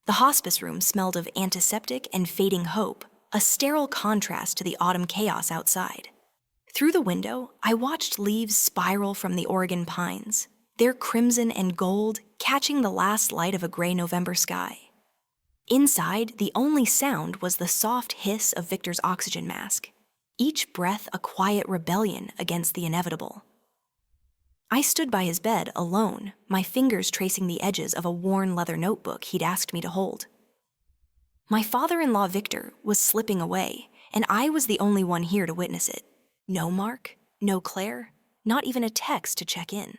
The hospice room smelled of antiseptic and fading hope, a sterile contrast to the autumn chaos outside. Through the window, I watched leaves spiral from the Oregon pines, their crimson and gold catching the last light of a gray November sky. Inside, the only sound was the soft hiss of Victor's oxygen mask, each breath a quiet rebellion against the inevitable. I stood by his bed alone, my fingers tracing the edges of a worn leather notebook he'd asked me to hold. My father-in-law Victor was slipping away, and I was the only one here to witness it. No Mark, no Claire, not even a text to check in.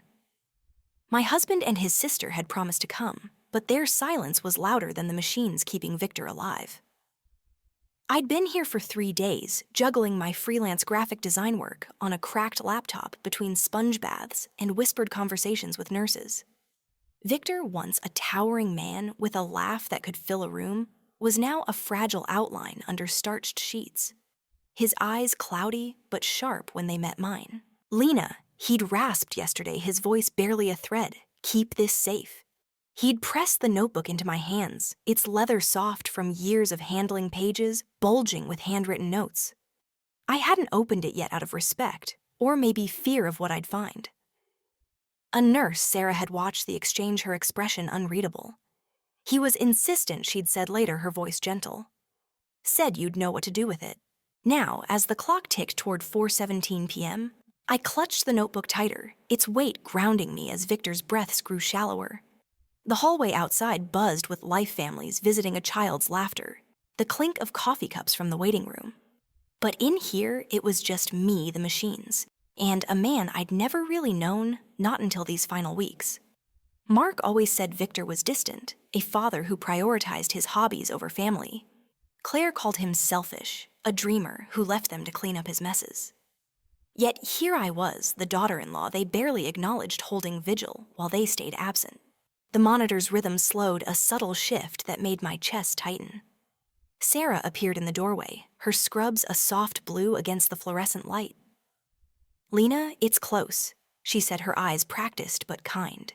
My husband and his sister had promised to come, but their silence was louder than the machines keeping Victor alive. I'd been here for 3 days, juggling my freelance graphic design work on a cracked laptop between sponge baths and whispered conversations with nurses. Victor, once a towering man with a laugh that could fill a room, was now a fragile outline under starched sheets. His eyes cloudy but sharp when they met mine. Lena, he'd rasped yesterday, his voice barely a thread. Keep this safe. He'd pressed the notebook into my hands, its leather soft from years of handling pages, bulging with handwritten notes. I hadn't opened it yet out of respect, or maybe fear of what I'd find. A nurse Sarah had watched the exchange, her expression unreadable. He was insistent, she'd said later, her voice gentle. Said you'd know what to do with it. Now, as the clock ticked toward 4:17 p.m., I clutched the notebook tighter, its weight grounding me as Victor's breaths grew shallower. The hallway outside buzzed with life families visiting a child's laughter, the clink of coffee cups from the waiting room. But in here, it was just me, the machines, and a man I'd never really known, not until these final weeks. Mark always said Victor was distant, a father who prioritized his hobbies over family. Claire called him selfish, a dreamer who left them to clean up his messes. Yet here I was, the daughter-in-law they barely acknowledged holding vigil while they stayed absent. The monitor's rhythm slowed, a subtle shift that made my chest tighten. Sarah appeared in the doorway, her scrubs a soft blue against the fluorescent light. "Lena, it's close," she said, her eyes practiced but kind.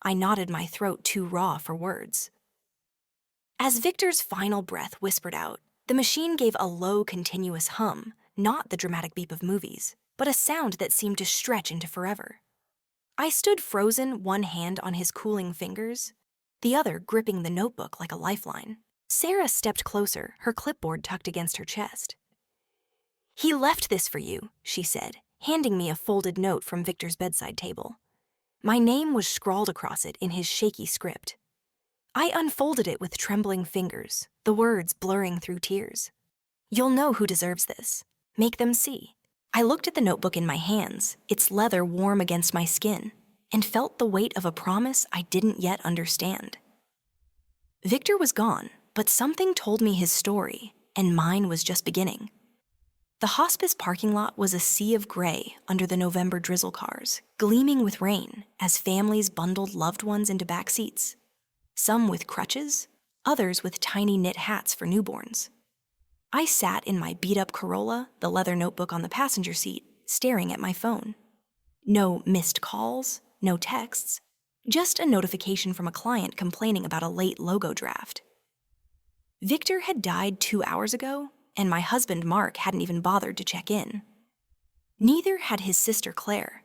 I nodded, my throat too raw for words. As Victor's final breath whispered out, the machine gave a low, continuous hum, not the dramatic beep of movies, but a sound that seemed to stretch into forever. I stood frozen, one hand on his cooling fingers, the other gripping the notebook like a lifeline. Sarah stepped closer, her clipboard tucked against her chest. "He left this for you," she said, handing me a folded note from Victor's bedside table. My name was scrawled across it in his shaky script. I unfolded it with trembling fingers, the words blurring through tears. "You'll know who deserves this. Make them see." I looked at the notebook in my hands, its leather warm against my skin, and felt the weight of a promise I didn't yet understand. Victor was gone, but something told me his story, and mine was just beginning. The hospice parking lot was a sea of gray under the November drizzle cars, gleaming with rain as families bundled loved ones into back seats. Some with crutches, others with tiny knit hats for newborns. I sat in my beat-up Corolla, the leather notebook on the passenger seat, staring at my phone. No missed calls, no texts, just a notification from a client complaining about a late logo draft. Victor had died 2 hours ago, and my husband Mark hadn't even bothered to check in. Neither had his sister Claire.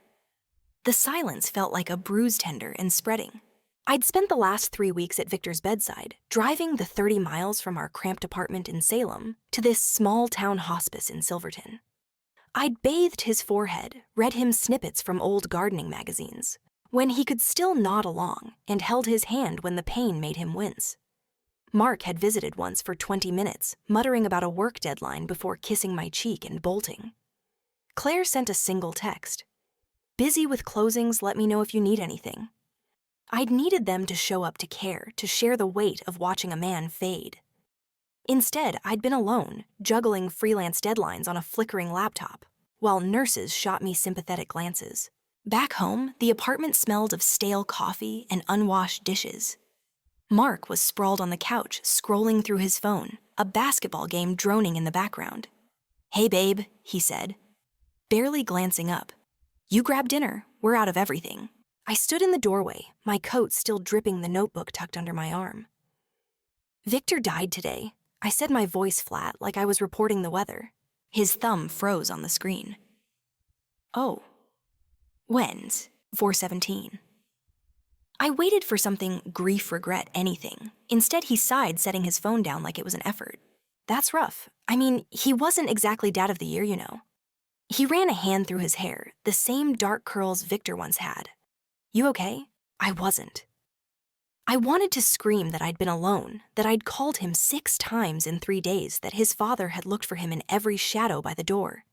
The silence felt like a bruise tender and spreading. I'd spent the last 3 weeks at Victor's bedside, driving the 30 miles from our cramped apartment in Salem to this small-town hospice in Silverton. I'd bathed his forehead, read him snippets from old gardening magazines, when he could still nod along, and held his hand when the pain made him wince. Mark had visited once for 20 minutes, muttering about a work deadline before kissing my cheek and bolting. Claire sent a single text. "Busy with closings, let me know if you need anything." I'd needed them to show up, to care, to share the weight of watching a man fade. Instead, I'd been alone, juggling freelance deadlines on a flickering laptop, while nurses shot me sympathetic glances. Back home, the apartment smelled of stale coffee and unwashed dishes. Mark was sprawled on the couch, scrolling through his phone, a basketball game droning in the background. "Hey, babe," he said, barely glancing up. "You grab dinner, we're out of everything." I stood in the doorway, my coat still dripping, the notebook tucked under my arm. Victor died today. I said, my voice flat, like I was reporting the weather. His thumb froze on the screen. Oh. When's? 4:17. I waited for something grief, regret, anything. Instead, he sighed, setting his phone down like it was an effort. That's rough. I mean, he wasn't exactly Dad of the Year, you know. He ran a hand through his hair, the same dark curls Victor once had. You okay? I wasn't. I wanted to scream that I'd been alone, that I'd called him 6 times in 3 days, that his father had looked for him in every shadow by the door.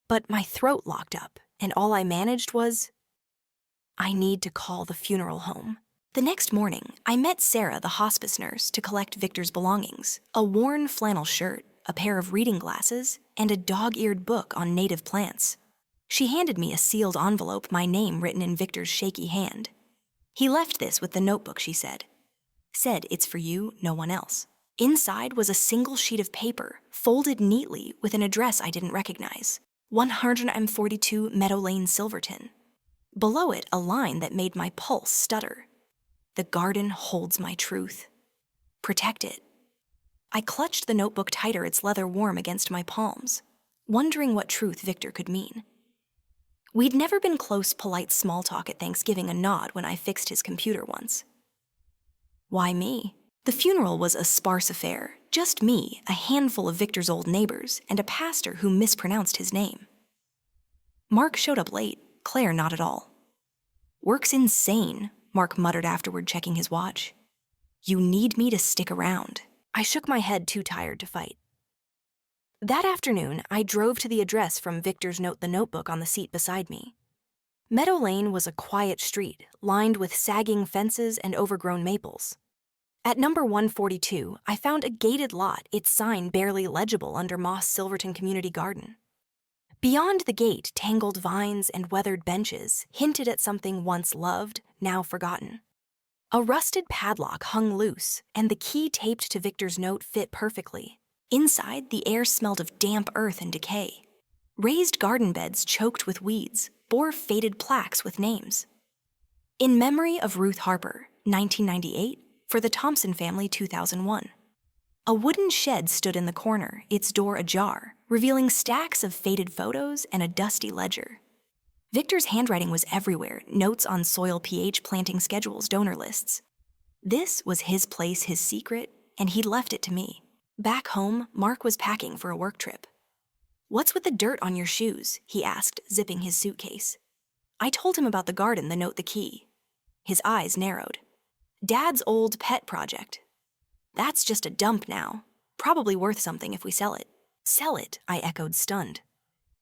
But my throat locked up, and all I managed was, I need to call the funeral home. The next morning, I met Sarah, the hospice nurse, to collect Victor's belongings, a worn flannel shirt, a pair of reading glasses, and a dog-eared book on native plants. She handed me a sealed envelope, my name written in Victor's shaky hand. He left this with the notebook, she said. Said it's for you, no one else. Inside was a single sheet of paper, folded neatly with an address I didn't recognize. 142 Meadow Lane, Silverton. Below it, a line that made my pulse stutter. The garden holds my truth. Protect it. I clutched the notebook tighter, its leather warm against my palms, wondering what truth Victor could mean. We'd never been close, polite small talk at Thanksgiving, a nod when I fixed his computer once. Why me? The funeral was a sparse affair, just me, a handful of Victor's old neighbors, and a pastor who mispronounced his name. Mark showed up late, Claire not at all. Work's insane, Mark muttered afterward, checking his watch. You need me to stick around. I shook my head, too tired to fight. That afternoon, I drove to the address from Victor's note, the notebook on the seat beside me. Meadow Lane was a quiet street, lined with sagging fences and overgrown maples. At number 142, I found a gated lot, its sign barely legible under Moss Silverton Community Garden. Beyond the gate, tangled vines and weathered benches hinted at something once loved, now forgotten. A rusted padlock hung loose, and the key taped to Victor's note fit perfectly. Inside, the air smelled of damp earth and decay. Raised garden beds choked with weeds bore faded plaques with names. In memory of Ruth Harper, 1998, for the Thompson family, 2001. A wooden shed stood in the corner, its door ajar, revealing stacks of faded photos and a dusty ledger. Victor's handwriting was everywhere, notes on soil pH, planting schedules, donor lists. This was his place, his secret, and he'd left it to me. Back home, Mark was packing for a work trip. What's with the dirt on your shoes? He asked, zipping his suitcase. I told him about the garden, the note, the key. His eyes narrowed. Dad's old pet project. That's just a dump now. Probably worth something if we sell it. Sell it, I echoed, stunned.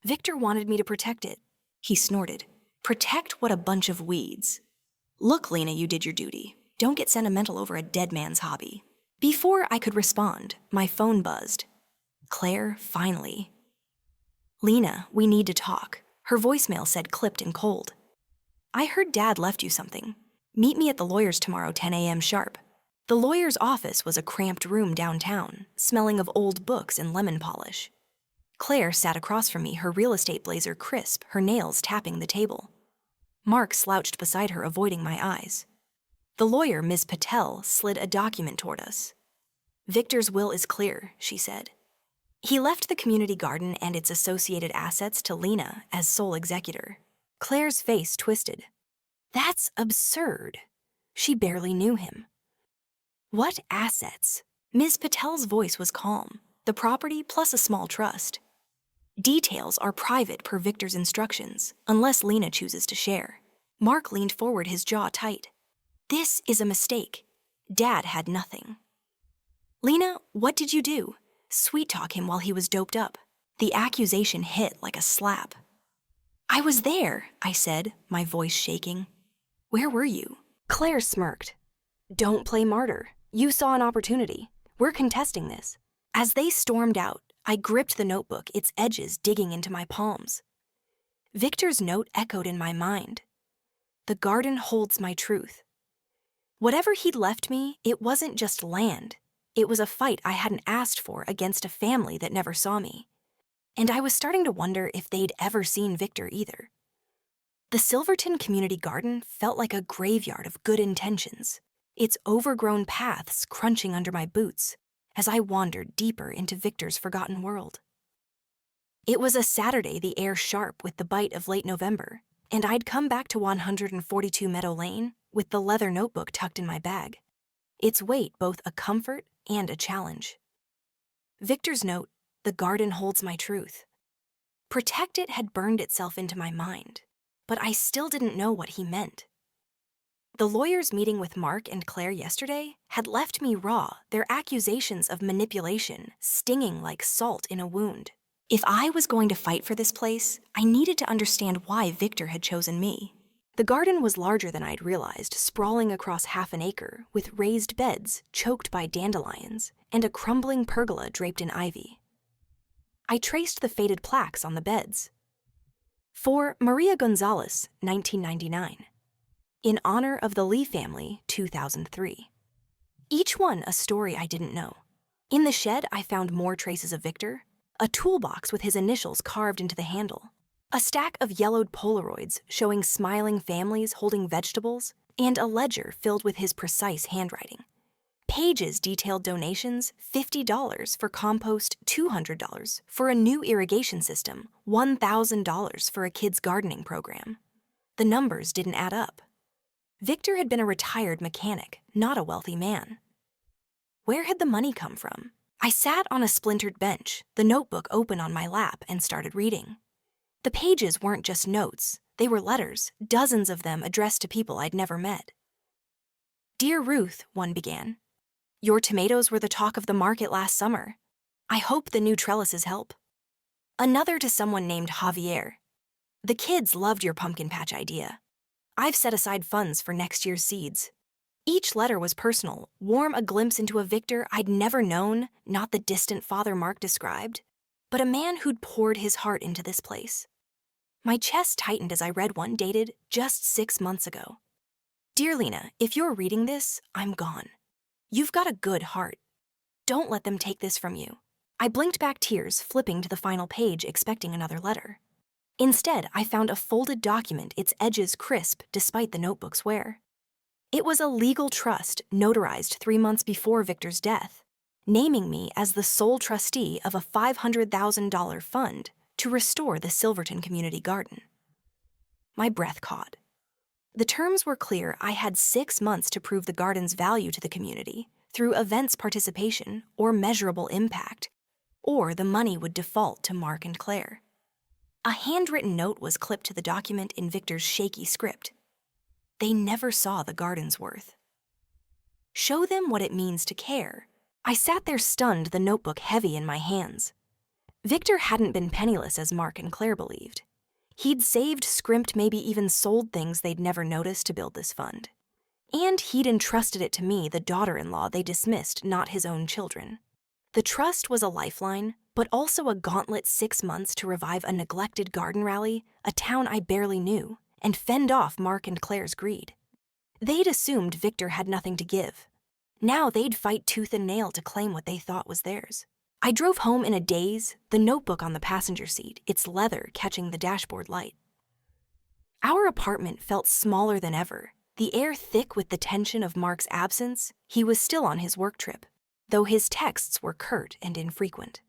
Victor wanted me to protect it. He snorted. Protect what, a bunch of weeds. Look, Lena, you did your duty. Don't get sentimental over a dead man's hobby. Before I could respond, my phone buzzed. Claire, finally. Lena, we need to talk. Her voicemail said, clipped and cold. I heard Dad left you something. Meet me at the lawyer's tomorrow, 10 a.m. sharp. The lawyer's office was a cramped room downtown, smelling of old books and lemon polish. Claire sat across from me, her real estate blazer crisp, her nails tapping the table. Mark slouched beside her, avoiding my eyes. The lawyer, Ms. Patel, slid a document toward us. Victor's will is clear, she said. He left the community garden and its associated assets to Lena as sole executor. Claire's face twisted. That's absurd. She barely knew him. What assets? Ms. Patel's voice was calm. The property plus a small trust. Details are private per Victor's instructions, unless Lena chooses to share. Mark leaned forward, his jaw tight. This is a mistake. Dad had nothing. Lena, what did you do? Sweet-talk him while he was doped up. The accusation hit like a slap. I was there, I said, my voice shaking. Where were you? Claire smirked. Don't play martyr. You saw an opportunity. We're contesting this. As they stormed out, I gripped the notebook, its edges digging into my palms. Victor's note echoed in my mind. The garden holds my truth. Whatever he'd left me, it wasn't just land. It was a fight I hadn't asked for against a family that never saw me. And I was starting to wonder if they'd ever seen Victor either. The Silverton Community Garden felt like a graveyard of good intentions. its overgrown paths crunching under my boots as I wandered deeper into Victor's forgotten world. It was a Saturday, the air sharp with the bite of late November, and I'd come back to 142 Meadow Lane with the leather notebook tucked in my bag, its weight both a comfort and a challenge. Victor's note, "The garden holds my truth." Protect it had burned itself into my mind, but I still didn't know what he meant. The lawyers' meeting with Mark and Claire yesterday had left me raw, their accusations of manipulation stinging like salt in a wound. If I was going to fight for this place, I needed to understand why Victor had chosen me. The garden was larger than I'd realized, sprawling across half an acre, with raised beds choked by dandelions and a crumbling pergola draped in ivy. I traced the faded plaques on the beds. For Maria Gonzalez, 1999. In honor of the Lee family, 2003. Each one a story I didn't know. In the shed, I found more traces of Victor, a toolbox with his initials carved into the handle, a stack of yellowed Polaroids showing smiling families holding vegetables, and a ledger filled with his precise handwriting. Pages detailed donations, $50 for compost, $200 for a new irrigation system, $1,000 for a kid's gardening program. The numbers didn't add up. Victor had been a retired mechanic, not a wealthy man. Where had the money come from? I sat on a splintered bench, the notebook open on my lap, and started reading. The pages weren't just notes, they were letters, dozens of them addressed to people I'd never met. "Dear Ruth," one began, "your tomatoes were the talk of the market last summer. I hope the new trellises help." Another to someone named Javier, "The kids loved your pumpkin patch idea. I've set aside funds for next year's seeds." Each letter was personal, warm, a glimpse into a Victor I'd never known, not the distant father Mark described, but a man who'd poured his heart into this place. My chest tightened as I read one dated just 6 months ago. "Dear Lena, if you're reading this, I'm gone. You've got a good heart. Don't let them take this from you." I blinked back tears, flipping to the final page, expecting another letter. Instead, I found a folded document, its edges crisp despite the notebook's wear. It was a legal trust notarized 3 months before Victor's death, naming me as the sole trustee of a $500,000 fund to restore the Silverton Community Garden. My breath caught. The terms were clear. I had 6 months to prove the garden's value to the community through events participation or measurable impact, or the money would default to Mark and Claire. A handwritten note was clipped to the document in Victor's shaky script. They never saw the garden's worth. Show them what it means to care. I sat there stunned, the notebook heavy in my hands. Victor hadn't been penniless as Mark and Claire believed. He'd saved, scrimped, maybe even sold things they'd never noticed to build this fund. And he'd entrusted it to me, the daughter-in-law they dismissed, not his own children. The trust was a lifeline, but also a gauntlet. 6 months to revive a neglected garden rally, a town I barely knew, and fend off Mark and Claire's greed. They'd assumed Victor had nothing to give. Now they'd fight tooth and nail to claim what they thought was theirs. I drove home in a daze, the notebook on the passenger seat, its leather catching the dashboard light. Our apartment felt smaller than ever, the air thick with the tension of Mark's absence. He was still on his work trip, though his texts were curt and infrequent.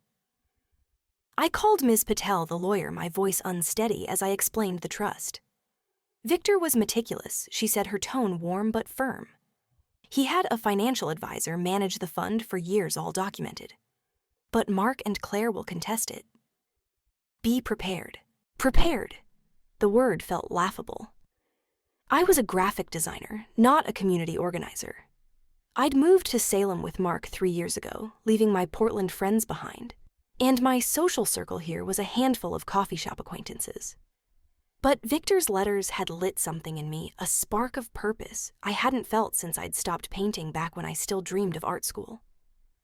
I called Ms. Patel, the lawyer, my voice unsteady as I explained the trust. Victor was meticulous, she said, her tone warm but firm. He had a financial advisor manage the fund for years, all documented. But Mark and Claire will contest it. Be prepared. Prepared. The word felt laughable. I was a graphic designer, not a community organizer. I'd moved to Salem with Mark 3 years ago, leaving my Portland friends behind, and my social circle here was a handful of coffee shop acquaintances. But Victor's letters had lit something in me, a spark of purpose I hadn't felt since I'd stopped painting back when I still dreamed of art school.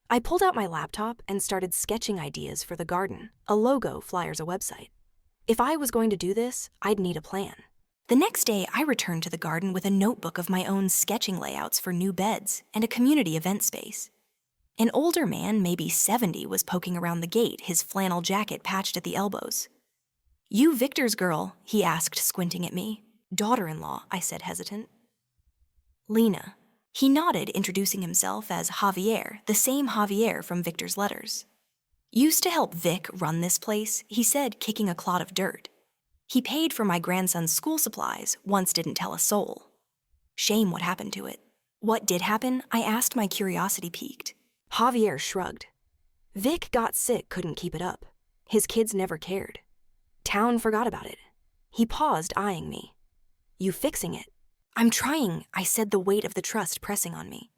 I pulled out my laptop and started sketching ideas for the garden, a logo, flyers, a website. If I was going to do this, I'd need a plan. The next day, I returned to the garden with a notebook of my own sketching layouts for new beds and a community event space. An older man, maybe 70, was poking around the gate, his flannel jacket patched at the elbows. "You Victor's girl?" he asked, squinting at me. "Daughter-in-law," I said, hesitant. "Lena." He nodded, introducing himself as Javier, the same Javier from Victor's letters. Used to help Vic run this place, he said, kicking a clod of dirt. He paid for my grandson's school supplies, once didn't tell a soul. Shame what happened to it. What did happen? I asked, my curiosity piqued. Javier shrugged. Vic got sick, couldn't keep it up. His kids never cared. Town forgot about it. He paused, eyeing me. You fixing it? I'm trying, I said, the weight of the trust pressing on me.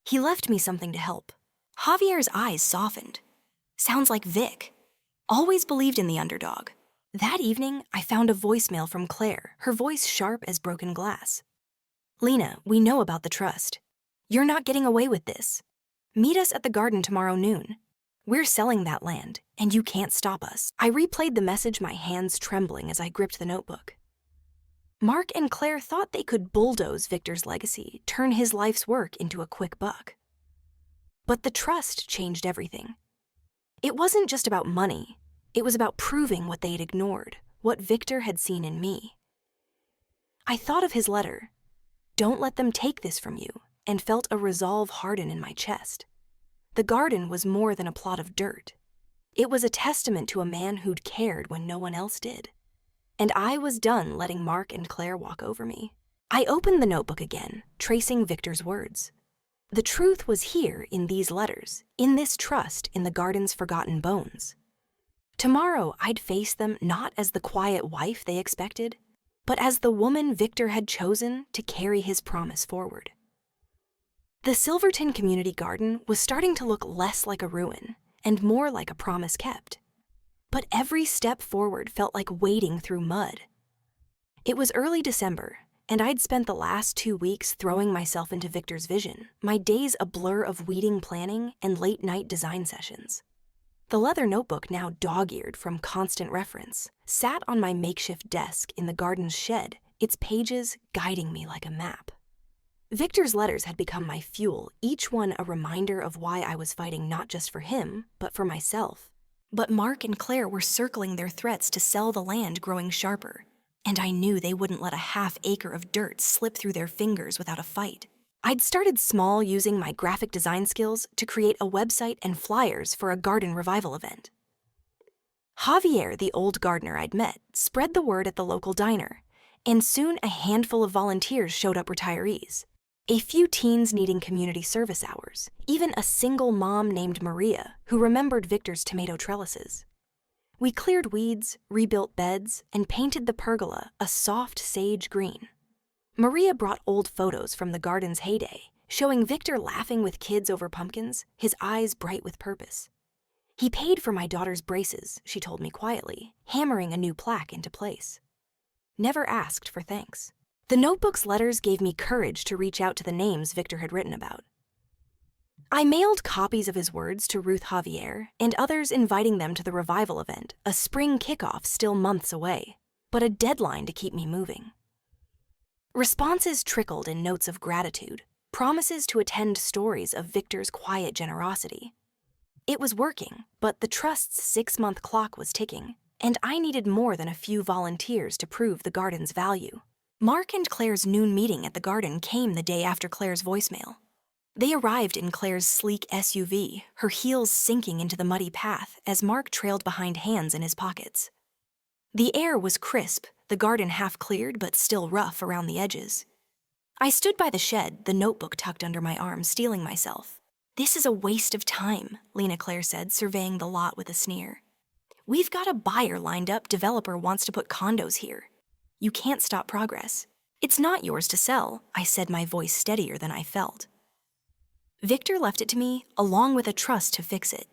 He left me something to help. Javier's eyes softened. Sounds like Vic. Always believed in the underdog. That evening, I found a voicemail from Claire, her voice sharp as broken glass. Lena, we know about the trust. You're not getting away with this. Meet us at the garden tomorrow noon. We're selling that land, and you can't stop us. I replayed the message, my hands trembling as I gripped the notebook. Mark and Claire thought they could bulldoze Victor's legacy, turn his life's work into a quick buck. But the trust changed everything. It wasn't just about money. It was about proving what they'd ignored, what Victor had seen in me. I thought of his letter. Don't let them take this from you, and felt a resolve harden in my chest. The garden was more than a plot of dirt. It was a testament to a man who'd cared when no one else did. And I was done letting Mark and Claire walk over me. I opened the notebook again, tracing Victor's words. The truth was here in these letters, in this trust in the garden's forgotten bones. Tomorrow I'd face them not as the quiet wife they expected, but as the woman Victor had chosen to carry his promise forward. The Silverton Community Garden was starting to look less like a ruin and more like a promise kept. But every step forward felt like wading through mud. It was early December, and I'd spent the last 2 weeks throwing myself into Victor's vision, my days a blur of weeding planning and late-night design sessions. The leather notebook, now dog-eared from constant reference, sat on my makeshift desk in the garden's shed, its pages guiding me like a map. Victor's letters had become my fuel, each one a reminder of why I was fighting not just for him, but for myself. But Mark and Claire were circling their threats to sell the land growing sharper, and I knew they wouldn't let a half-acre of dirt slip through their fingers without a fight. I'd started small, using my graphic design skills to create a website and flyers for a garden revival event. Javier, the old gardener I'd met, spread the word at the local diner, and soon a handful of volunteers showed up, retirees. A few teens needing community service hours, even a single mom named Maria who remembered Victor's tomato trellises. We cleared weeds, rebuilt beds, and painted the pergola a soft sage green. Maria brought old photos from the garden's heyday, showing Victor laughing with kids over pumpkins, his eyes bright with purpose. He paid for my daughter's braces, she told me quietly, hammering a new plaque into place. Never asked for thanks. The notebook's letters gave me courage to reach out to the names Victor had written about. I mailed copies of his words to Ruth Javier and others, inviting them to the revival event, a spring kickoff still months away, but a deadline to keep me moving. Responses trickled in notes of gratitude, promises to attend stories of Victor's quiet generosity. It was working, but the trust's 6-month clock was ticking, and I needed more than a few volunteers to prove the garden's value. Mark and Claire's noon meeting at the garden came the day after Claire's voicemail. They arrived in Claire's sleek SUV, her heels sinking into the muddy path as Mark trailed behind, hands in his pockets. The air was crisp, the garden half cleared but still rough around the edges. I stood by the shed, the notebook tucked under my arm, steeling myself. This is a waste of time, Lena Claire said, surveying the lot with a sneer. We've got a buyer lined up, developer wants to put condos here. You can't stop progress. It's not yours to sell, I said, my voice steadier than I felt. Victor left it to me, along with a trust to fix it.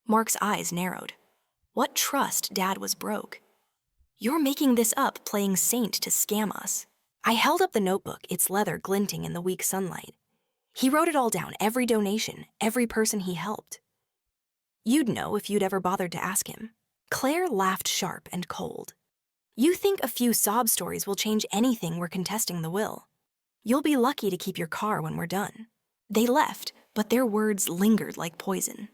Mark's eyes narrowed. What trust Dad was broke? You're making this up, playing saint to scam us. I held up the notebook, its leather glinting in the weak sunlight. He wrote it all down, every donation, every person he helped. You'd know if you'd ever bothered to ask him. Claire laughed sharp and cold. You think a few sob stories will change anything we're contesting the will. You'll be lucky to keep your car when we're done. They left, but their words lingered like poison.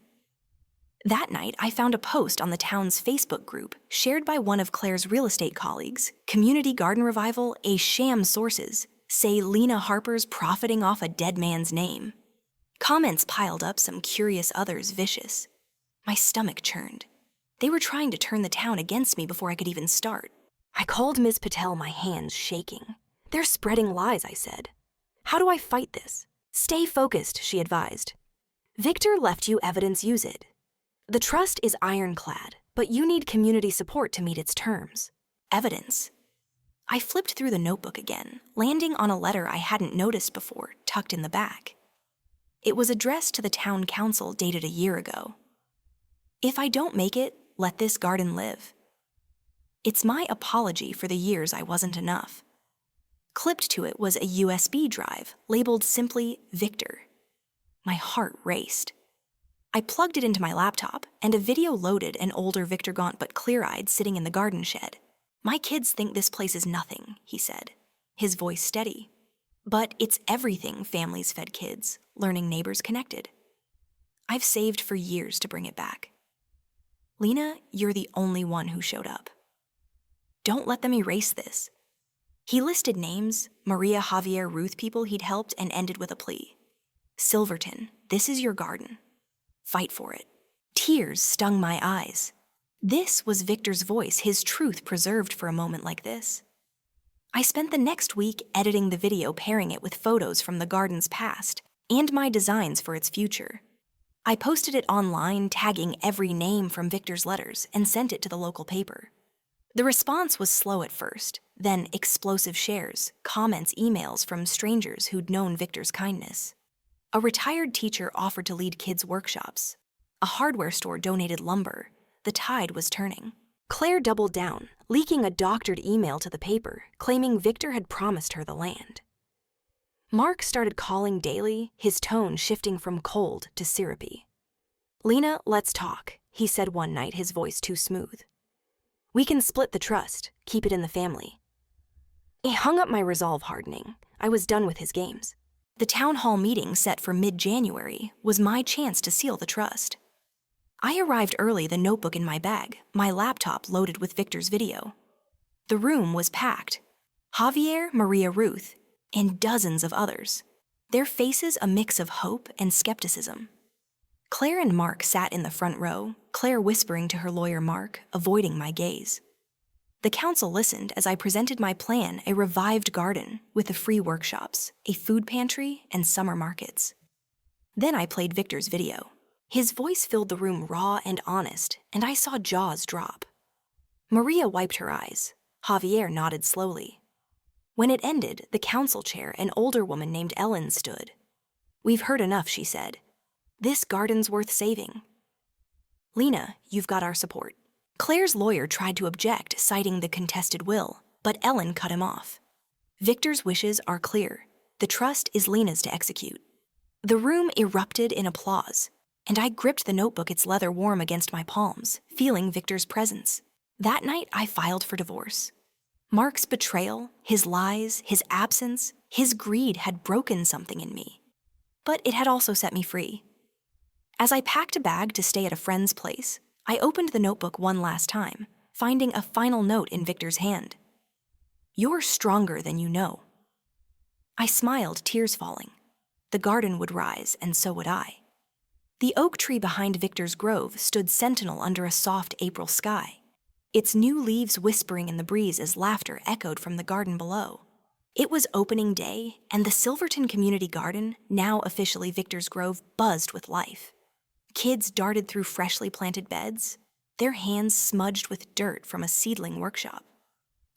That night, I found a post on the town's Facebook group shared by one of Claire's real estate colleagues, Community Garden Revival, a sham sources, Say Lena Harper's profiting off a dead man's name. Comments piled up, some curious, others vicious. My stomach churned. They were trying to turn the town against me before I could even start. I called Ms. Patel, my hands shaking. They're spreading lies, I said. How do I fight this? Stay focused, she advised. Victor left you evidence, use it. The trust is ironclad, but you need community support to meet its terms. Evidence. I flipped through the notebook again, landing on a letter I hadn't noticed before, tucked in the back. It was addressed to the town council, dated a year ago. If I don't make it, let this garden live. It's my apology for the years I wasn't enough. Clipped to it was a USB drive, labeled simply Victor. My heart raced. I plugged it into my laptop, and a video loaded, an older Victor, gaunt but clear-eyed, sitting in the garden shed. My kids think this place is nothing, he said, his voice steady. But it's everything families fed kids, learning neighbors connected. I've saved for years to bring it back. Lena, you're the only one who showed up. Don't let them erase this. He listed names, Maria, Javier, Ruth, people he'd helped, and ended with a plea. Silverton, this is your garden. Fight for it. Tears stung my eyes. This was Victor's voice, his truth preserved for a moment like this. I spent the next week editing the video, pairing it with photos from the garden's past and my designs for its future. I posted it online, tagging every name from Victor's letters, and sent it to the local paper. The response was slow at first, then explosive shares, comments, emails from strangers who'd known Victor's kindness. A retired teacher offered to lead kids' workshops. A hardware store donated lumber. The tide was turning. Claire doubled down, leaking a doctored email to the paper, claiming Victor had promised her the land. Mark started calling daily, his tone shifting from cold to syrupy. Lena, let's talk, he said one night, his voice too smooth. We can split the trust, keep it in the family. He hung up, my resolve hardening. I was done with his games. The town hall meeting, set for mid-January, was my chance to seal the trust. I arrived early, the notebook in my bag, my laptop loaded with Victor's video. The room was packed. Javier, Maria, Ruth, and dozens of others. Their faces a mix of hope and skepticism. Claire and Mark sat in the front row, Claire whispering to her lawyer Mark, avoiding my gaze. The council listened as I presented my plan, a revived garden with the free workshops, a food pantry, and summer markets. Then I played Victor's video. His voice filled the room raw and honest, and I saw jaws drop. Maria wiped her eyes. Javier nodded slowly. When it ended, the council chair, an older woman named Ellen, stood. We've heard enough, she said. This garden's worth saving. Lena, you've got our support. Claire's lawyer tried to object, citing the contested will, but Ellen cut him off. Victor's wishes are clear. The trust is Lena's to execute. The room erupted in applause, and I gripped the notebook, its leather warm against my palms, feeling Victor's presence. That night, I filed for divorce. Mark's betrayal, his lies, his absence, his greed had broken something in me. But it had also set me free. As I packed a bag to stay at a friend's place, I opened the notebook one last time, finding a final note in Victor's hand. You're stronger than you know. I smiled, tears falling. The garden would rise, and so would I. The oak tree behind Victor's grove stood sentinel under a soft April sky, its new leaves whispering in the breeze as laughter echoed from the garden below. It was opening day, and the Silverton Community Garden, now officially Victor's Grove, buzzed with life. Kids darted through freshly planted beds, their hands smudged with dirt from a seedling workshop.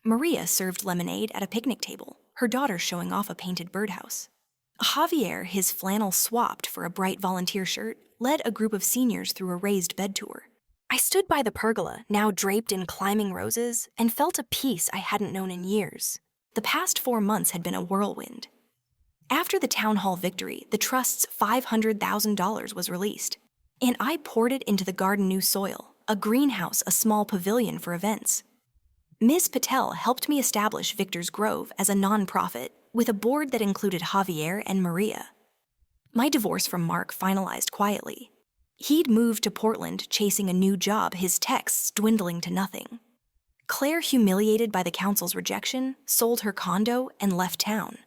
Maria served lemonade at a picnic table, her daughter showing off a painted birdhouse. Javier, his flannel swapped for a bright volunteer shirt, led a group of seniors through a raised bed tour. I stood by the pergola, now draped in climbing roses, and felt a peace I hadn't known in years. The past 4 months had been a whirlwind. After the town hall victory, the trust's $500,000 was released, and I poured it into the garden new soil, a greenhouse, a small pavilion for events. Ms. Patel helped me establish Victor's Grove as a nonprofit with a board that included Javier and Maria. My divorce from Mark finalized quietly. He'd moved to Portland chasing a new job, his texts dwindling to nothing. Claire, humiliated by the council's rejection, sold her condo and left town.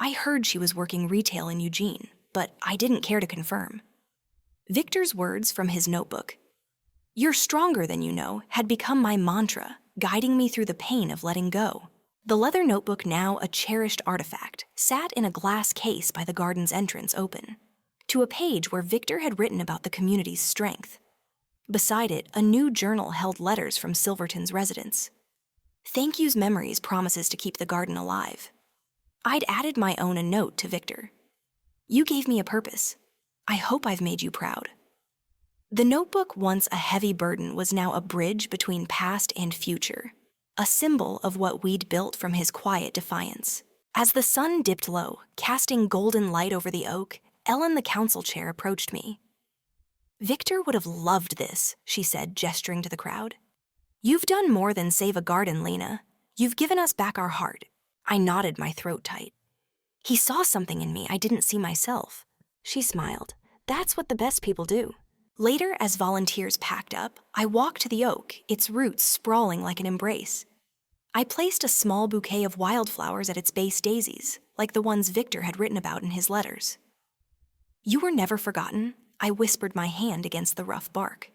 I heard she was working retail in Eugene, but I didn't care to confirm. Victor's words from his notebook, "You're stronger than you know," had become my mantra, guiding me through the pain of letting go. The leather notebook, now a cherished artifact, sat in a glass case by the garden's entrance, open to a page where Victor had written about the community's strength. Beside it, a new journal held letters from Silverton's residents. Thank you's memories, promises to keep the garden alive. I'd added my own a note to Victor. You gave me a purpose. I hope I've made you proud. The notebook, once a heavy burden, was now a bridge between past and future, a symbol of what we'd built from his quiet defiance. As the sun dipped low, casting golden light over the oak, Ellen, the council chair, approached me. Victor would have loved this, she said, gesturing to the crowd. You've done more than save a garden, Lena. You've given us back our heart. I nodded, my throat tight. He saw something in me I didn't see myself. She smiled. That's what the best people do. Later, as volunteers packed up, I walked to the oak, its roots sprawling like an embrace. I placed a small bouquet of wildflowers at its base, daisies, like the ones Victor had written about in his letters. You were never forgotten, I whispered, my hand against the rough bark.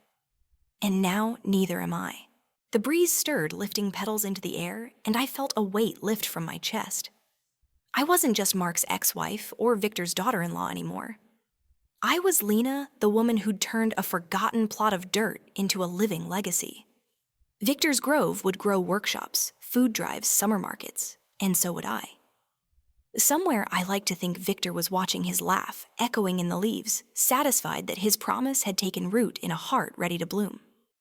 And now neither am I. The breeze stirred, lifting petals into the air, and I felt a weight lift from my chest. I wasn't just Mark's ex-wife or Victor's daughter-in-law anymore. I was Lena, the woman who'd turned a forgotten plot of dirt into a living legacy. Victor's Grove would grow workshops, food drives, summer markets, and so would I. Somewhere, I like to think Victor was watching his laugh, echoing in the leaves, satisfied that his promise had taken root in a heart ready to bloom.